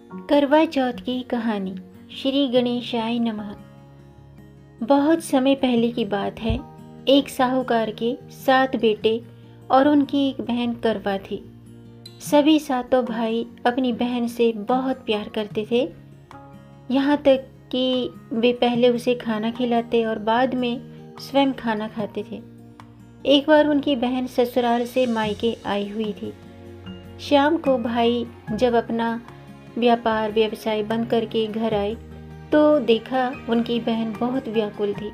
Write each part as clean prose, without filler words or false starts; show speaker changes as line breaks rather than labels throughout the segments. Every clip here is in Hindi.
करवा चौथ की कहानी। श्री गणेशाय नमः। बहुत समय पहले की बात है। एक साहूकार के 7 बेटे और उनकी एक बहन करवा थी। सभी सातों भाई अपनी बहन से बहुत प्यार करते थे, यहाँ तक कि वे पहले उसे खाना खिलाते और बाद में स्वयं खाना खाते थे। एक बार उनकी बहन ससुराल से मायके आई हुई थी। शाम को भाई जब अपना व्यापार व्यवसाय बंद करके घर आए तो देखा उनकी बहन बहुत व्याकुल थी।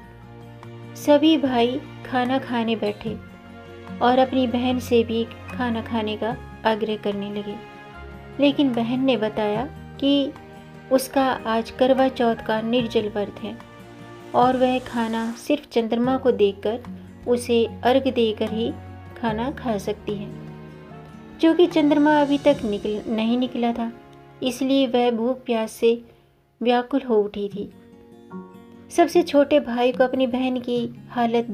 सभी भाई खाना खाने बैठे और अपनी बहन से भी खाना खाने का आग्रह करने लगे, लेकिन बहन ने बताया कि उसका आज करवा चौथ का निर्जल व्रत है और वह खाना सिर्फ चंद्रमा को देखकर उसे अर्घ देकर ही खाना खा सकती है। क्योंकि चंद्रमा अभी तक नहीं निकला था, इसलिए वह भूख प्यास से व्याकुल हो उठी थी। सबसे छोटे भाई को अपनी बहन की हालत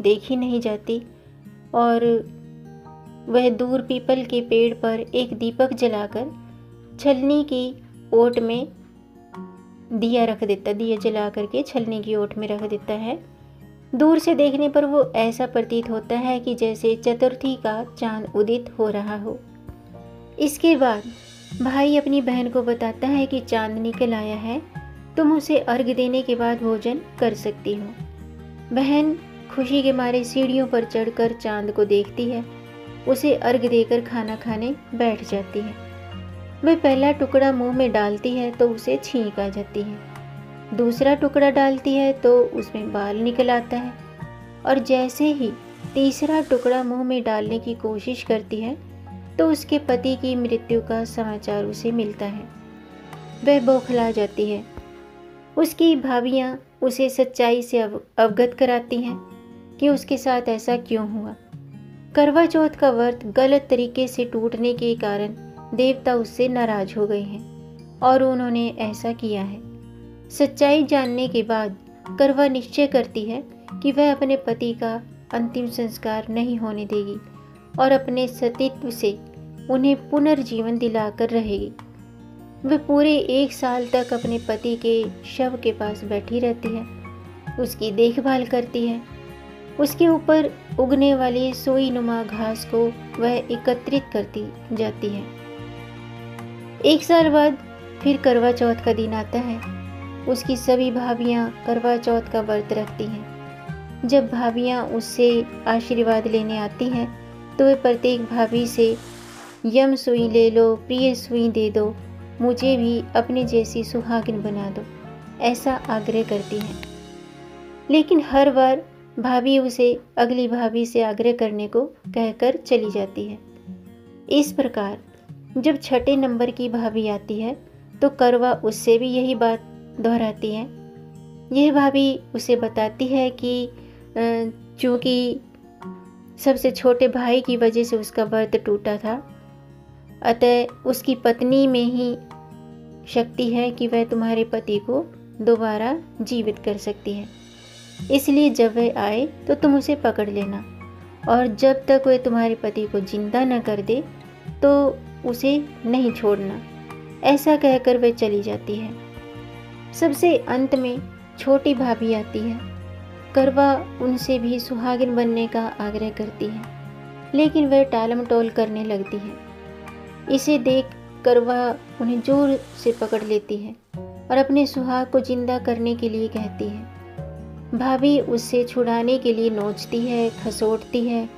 देखी नहीं जाती और वह दूर पीपल के पेड़ पर एक दीपक जलाकर छलनी की ओट में दिया जला करके छलनी की ओट में रख देता है। दूर से देखने पर वो ऐसा प्रतीत होता है कि जैसे चतुर्थी का चांद उदित हो रहा हो। इसके बाद भाई अपनी बहन को बताता है कि चांद निकल आया है, तुम उसे अर्घ देने के बाद भोजन कर सकती हो। बहन खुशी के मारे सीढ़ियों पर चढ़कर चांद को देखती है, उसे अर्घ देकर खाना खाने बैठ जाती है। वह पहला टुकड़ा मुंह में डालती है तो उसे छींक आ जाती है, दूसरा टुकड़ा डालती है तो उसमें बाल निकल आता है और जैसे ही तीसरा टुकड़ा मुंह में डालने की कोशिश करती है तो उसके पति की मृत्यु का समाचार उसे मिलता है। वह बौखला जाती है। उसकी भाभियां उसे सच्चाई से अवगत कराती हैं कि उसके साथ ऐसा क्यों हुआ। करवा चौथ का व्रत गलत तरीके से टूटने के कारण देवता उससे नाराज हो गए हैं और उन्होंने ऐसा किया है। सच्चाई जानने के बाद करवा निश्चय करती है कि वह अपने पति का अंतिम संस्कार नहीं होने देगी और अपने सतीत्व से उन्हें पुनर्जीवन दिलाकर रहेगी। वह पूरे 1 साल तक अपने पति के शव के पास बैठी रहती है, उसकी देखभाल करती है। उसके ऊपर उगने वाली सोई नुमा घास को वह एकत्रित करती जाती है। 1 साल बाद फिर करवा चौथ का दिन आता है। उसकी सभी भाभियां करवा चौथ का व्रत रखती हैं। जब भाभियां उससे आशीर्वाद लेने आती हैं तो वे प्रत्येक भाभी से यम सुई ले लो, प्रिय सुई दे दो, मुझे भी अपने जैसी सुहागिन बना दो, ऐसा आग्रह करती हैं। लेकिन हर बार भाभी उसे अगली भाभी से आग्रह करने को कहकर चली जाती है। इस प्रकार जब 6 नंबर की भाभी आती है तो करवा उससे भी यही बात दोहराती है। यह भाभी उसे बताती है कि चूँकि सबसे छोटे भाई की वजह से उसका व्रत टूटा था, अतः उसकी पत्नी में ही शक्ति है कि वह तुम्हारे पति को दोबारा जीवित कर सकती है। इसलिए जब वह आए तो तुम उसे पकड़ लेना और जब तक वह तुम्हारे पति को जिंदा न कर दे तो उसे नहीं छोड़ना, ऐसा कहकर वह चली जाती है। सबसे अंत में छोटी भाभी आती है। करवा उनसे भी सुहागिन बनने का आग्रह करती है, लेकिन वह टालमटोल करने लगती है। इसे देख करवा उन्हें जोर से पकड़ लेती है और अपने सुहाग को जिंदा करने के लिए कहती है। भाभी उससे छुड़ाने के लिए नोचती है, खसोटती है,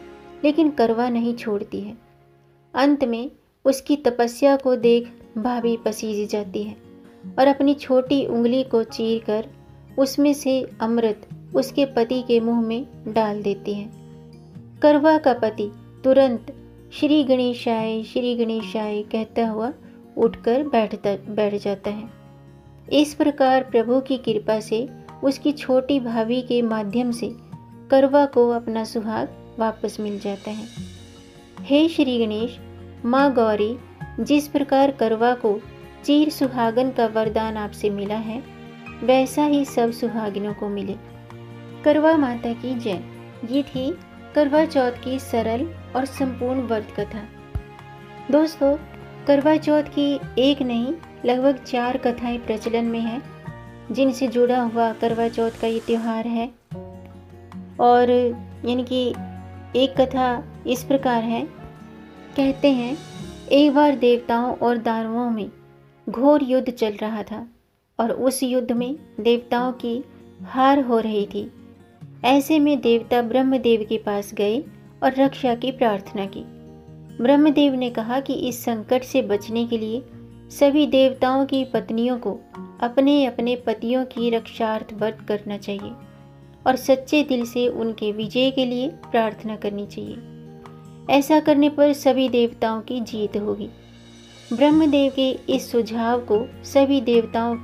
लेकिन करवा नहीं छोड़ती है। अंत में उसकी तपस्या को देख भाभी पसीज जाती है और अपनी छोटी उंगली को चीरकर उसमें से अमृत उसके पति के मुंह में डाल देती है। करवा का पति तुरंत श्री गणेशाय कहता हुआ उठकर बैठ जाता है। इस प्रकार प्रभु की कृपा से उसकी छोटी भाभी के माध्यम से करवा को अपना सुहाग वापस मिल जाता है। हे श्री गणेश, माँ गौरी, जिस प्रकार करवा को चिर सुहागन का वरदान आपसे मिला है, वैसा ही सब सुहागिनों को मिले। करवा माता की जय। ये थी करवा चौथ की सरल और संपूर्ण व्रत कथा। दोस्तों, करवा चौथ की एक नहीं लगभग 4 कथाएं प्रचलन में हैं, जिनसे जुड़ा हुआ करवा चौथ का ये त्यौहार है। और यानी कि एक कथा इस प्रकार है, कहते हैं एक बार देवताओं और दानवों में घोर युद्ध चल रहा था और उस युद्ध में देवताओं की हार हो रही थी। ऐसे में देवता ब्रह्मदेव के पास गए और रक्षा की प्रार्थना की। ब्रह्मदेव ने कहा कि इस संकट से बचने के लिए सभी देवताओं की पत्नियों को अपने अपने पतियों की रक्षार्थ व्रत करना चाहिए और सच्चे दिल से उनके विजय के लिए प्रार्थना करनी चाहिए। ऐसा करने पर सभी देवताओं की जीत होगी। ब्रह्मदेव के इस सुझाव को सभी देवताओं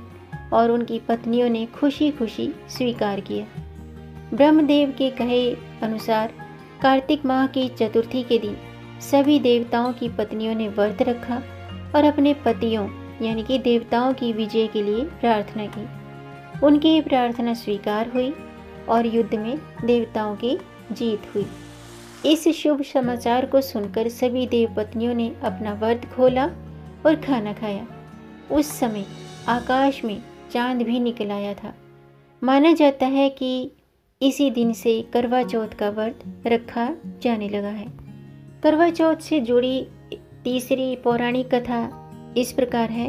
और उनकी पत्नियों ने खुशी खुशी स्वीकार किया। ब्रह्मदेव के कहे अनुसार कार्तिक माह की चतुर्थी के दिन सभी देवताओं की पत्नियों ने व्रत रखा और अपने पतियों यानी कि देवताओं की विजय के लिए प्रार्थना की। उनकी प्रार्थना स्वीकार हुई और युद्ध में देवताओं की जीत हुई। इस शुभ समाचार को सुनकर सभी देव पत्नियों ने अपना व्रत खोला और खाना खाया। उस समय आकाश में चांद भी निकल आया था। माना जाता है कि इसी दिन से करवा चौथ का व्रत रखा जाने लगा है। करवा चौथ से जुड़ी तीसरी पौराणिक कथा इस प्रकार है।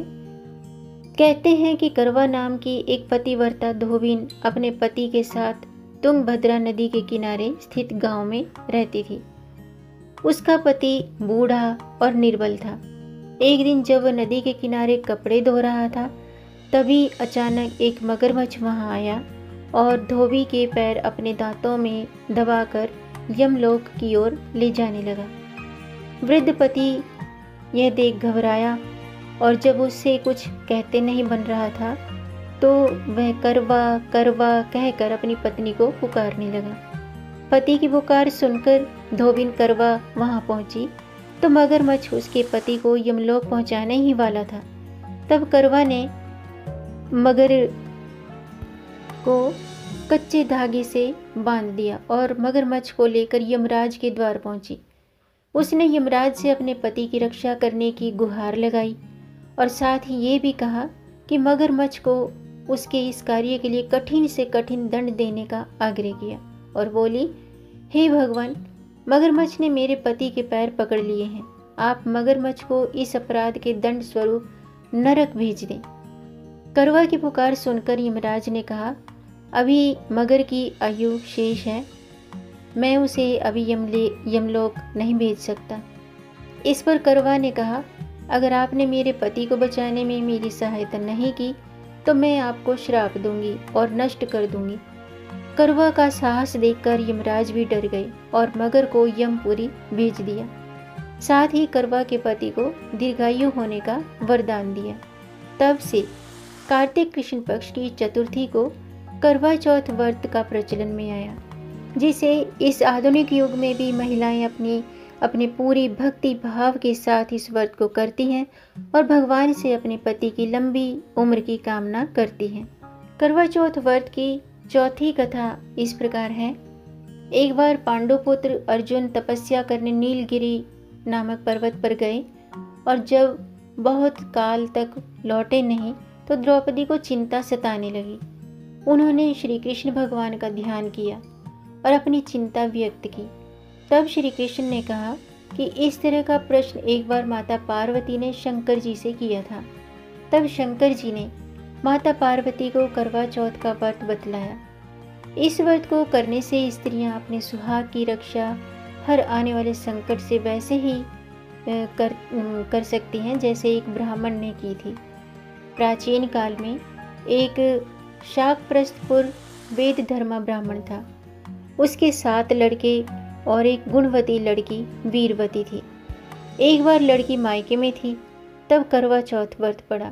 कहते हैं कि करवा नाम की एक पतिव्रता धोबिन अपने पति के साथ तुंगभद्रा नदी के किनारे स्थित गांव में रहती थी। उसका पति बूढ़ा और निर्बल था। एक दिन जब वह नदी के किनारे कपड़े धो रहा था, तभी अचानक एक मगरमच्छ वहां आया और धोबी के पैर अपने दांतों में दबाकर यमलोक की ओर ले जाने लगा। वृद्ध पति यह देख घबराया और जब उससे कुछ कहते नहीं बन रहा था तो वह करवा करवा कहकर अपनी पत्नी को पुकारने लगा। पति की पुकार सुनकर धोबिन करवा वहां पहुंची तो मगरमच्छ उसके पति को यमलोक पहुंचाने ही वाला था। तब करवा ने मगर को कच्चे धागे से बांध दिया और मगरमच्छ को लेकर यमराज के द्वार पहुंची। उसने यमराज से अपने पति की रक्षा करने की गुहार लगाई और साथ ही ये भी कहा कि मगरमच्छ को उसके इस कार्य के लिए कठिन से कठिन दंड देने का आग्रह किया और बोली, हे भगवान, मगरमच्छ ने मेरे पति के पैर पकड़ लिए हैं। आप मगरमच्छ को इस अपराध के दंड स्वरूप नरक भेज दें। करवा की पुकार सुनकर यमराज ने कहा, अभी मगर की आयु शेष है, मैं उसे अभी यमलोक नहीं भेज सकता। इस पर करवा ने कहा, अगर आपने मेरे पति को बचाने में मेरी सहायता नहीं की तो मैं आपको श्राप दूंगी और नष्ट कर दूंगी। करवा का साहस देखकर यमराज भी डर गए और मगर को यमपुरी भेज दिया। साथ ही करवा के पति को दीर्घायु होने का वरदान दिया। तब से कार्तिक कृष्ण पक्ष की चतुर्थी को करवा चौथ व्रत का प्रचलन में आया, जिसे इस आधुनिक युग में भी महिलाएं अपने पूरी भक्ति भाव के साथ इस व्रत को करती हैं और भगवान से अपने पति की लंबी उम्र की कामना करती हैं। करवा चौथ व्रत की चौथी कथा इस प्रकार है। एक बार पांडुपुत्र अर्जुन तपस्या करने नीलगिरी नामक पर्वत पर गए और जब बहुत काल तक लौटे नहीं तो द्रौपदी को चिंता सताने लगी। उन्होंने श्री कृष्ण भगवान का ध्यान किया और अपनी चिंता व्यक्त की। तब श्री कृष्ण ने कहा कि इस तरह का प्रश्न एक बार माता पार्वती ने शंकर जी से किया था। तब शंकर जी ने माता पार्वती को करवा चौथ का व्रत बतलाया। इस व्रत को करने से स्त्रियां अपने सुहाग की रक्षा हर आने वाले संकट से वैसे ही कर सकती हैं जैसे एक ब्राह्मण ने की थी। प्राचीन काल में एक शाकप्रस्थपुर वेद धर्मा ब्राह्मण था। उसके 7 लड़के और एक गुणवती लड़की वीरवती थी। एक बार लड़की मायके में थी, तब करवा चौथ व्रत पड़ा।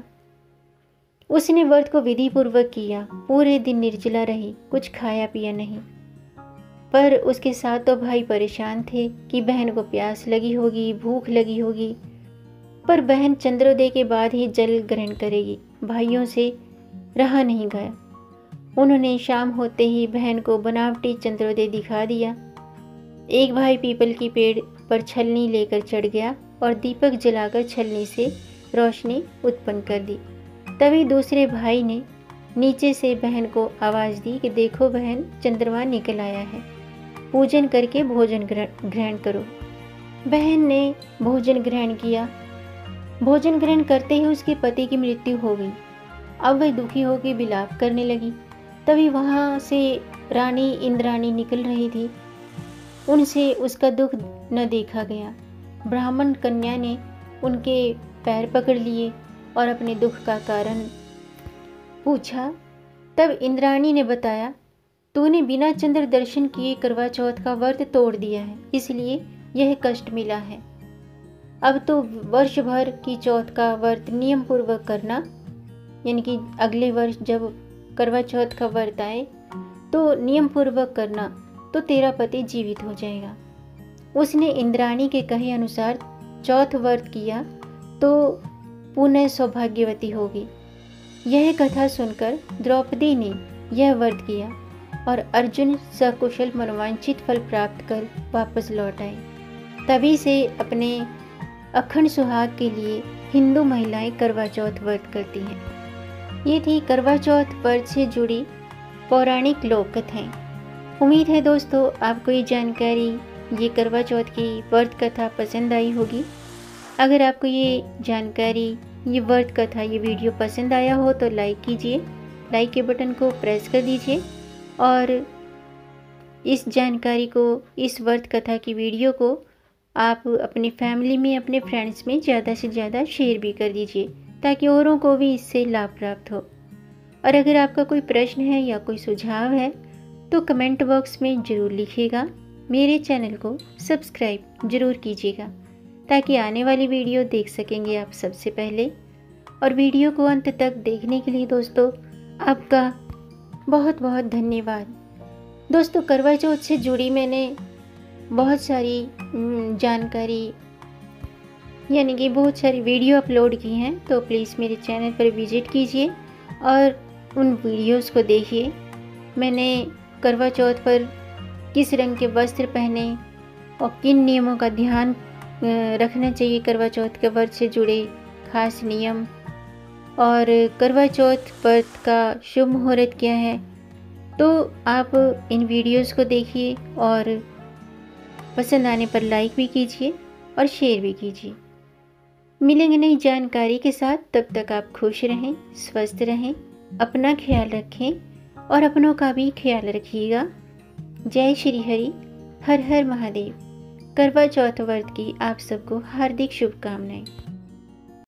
उसने व्रत को विधि पूर्वक किया। पूरे दिन निर्जला रही, कुछ खाया पिया नहीं। पर उसके 7 भाई परेशान थे कि बहन को प्यास लगी होगी, भूख लगी होगी, पर बहन चंद्रोदय के बाद ही जल ग्रहण करेगी। भाइयों से रहा नहीं गया। उन्होंने शाम होते ही बहन को बनावटी चंद्रोदय दिखा दिया। एक भाई पीपल की पेड़ पर छलनी लेकर चढ़ गया और दीपक जलाकर छलनी से रोशनी उत्पन्न कर दी। तभी दूसरे भाई ने नीचे से बहन को आवाज़ दी कि देखो बहन, चंद्रमा निकल आया है, पूजन करके भोजन ग्रहण करो। बहन ने भोजन ग्रहण किया। भोजन ग्रहण करते ही उसके पति की मृत्यु हो गई। अब वह दुखी होकर विलाप करने लगी। तभी वहाँ से रानी इंद्राणी निकल रही थी। उनसे उसका दुख न देखा गया। ब्राह्मण कन्या ने उनके पैर पकड़ लिए और अपने दुख का कारण पूछा। तब इंद्राणी ने बताया, तूने बिना चंद्र दर्शन किए करवा चौथ का व्रत तोड़ दिया है, इसलिए यह कष्ट मिला है। अब तो वर्ष भर की चौथ का व्रत नियम पूर्वक करना, यानी कि अगले वर्ष जब करवा चौथ का व्रत आए तो नियम पूर्वक करना, तो तेरा पति जीवित हो जाएगा। उसने इंद्राणी के कहे अनुसार चौथ व्रत किया तो पुनः सौभाग्यवती होगी। यह कथा सुनकर द्रौपदी ने यह व्रत किया और अर्जुन सकुशल मनोवांछित फल प्राप्त कर वापस लौट आए। तभी से अपने अखंड सुहाग के लिए हिंदू महिलाएं करवा चौथ व्रत करती हैं। ये थी करवा चौथ व्रत से जुड़ी पौराणिक लोक कथाएं। उम्मीद है दोस्तों आपको ये जानकारी, ये करवा चौथ की व्रत कथा पसंद आई होगी। अगर आपको ये जानकारी, ये व्रत कथा, ये वीडियो पसंद आया हो तो लाइक कीजिए, लाइक के बटन को प्रेस कर दीजिए और इस जानकारी को, इस व्रत कथा की वीडियो को आप अपनी फैमिली में, अपने फ्रेंड्स में ज़्यादा से ज़्यादा शेयर भी कर दीजिए ताकि औरों को भी इससे लाभ प्राप्त हो। और अगर आपका कोई प्रश्न है या कोई सुझाव है तो कमेंट बॉक्स में ज़रूर लिखिएगा। मेरे चैनल को सब्सक्राइब ज़रूर कीजिएगा ताकि आने वाली वीडियो देख सकेंगे आप सबसे पहले। और वीडियो को अंत तक देखने के लिए दोस्तों आपका बहुत बहुत धन्यवाद। दोस्तों करवा चौथ से जुड़ी मैंने बहुत सारी जानकारी, यानी कि बहुत सारी वीडियो अपलोड की हैं, तो प्लीज़ मेरे चैनल पर विजिट कीजिए और उन वीडियोस को देखिए। मैंने करवा चौथ पर किस रंग के वस्त्र पहने और किन नियमों का ध्यान रखना चाहिए, करवा चौथ के व्रत से जुड़े खास नियम, और करवा चौथ व्रत का शुभ मुहूर्त क्या है, तो आप इन वीडियोस को देखिए और पसंद आने पर लाइक भी कीजिए और शेयर भी कीजिए। मिलेंगे नई जानकारी के साथ, तब तक आप खुश रहें, स्वस्थ रहें, अपना ख्याल रखें और अपनों का भी ख्याल रखिएगा। जय श्री हरि, हर हर महादेव। करवा चौथ व्रत की आप सबको हार्दिक शुभकामनाएं।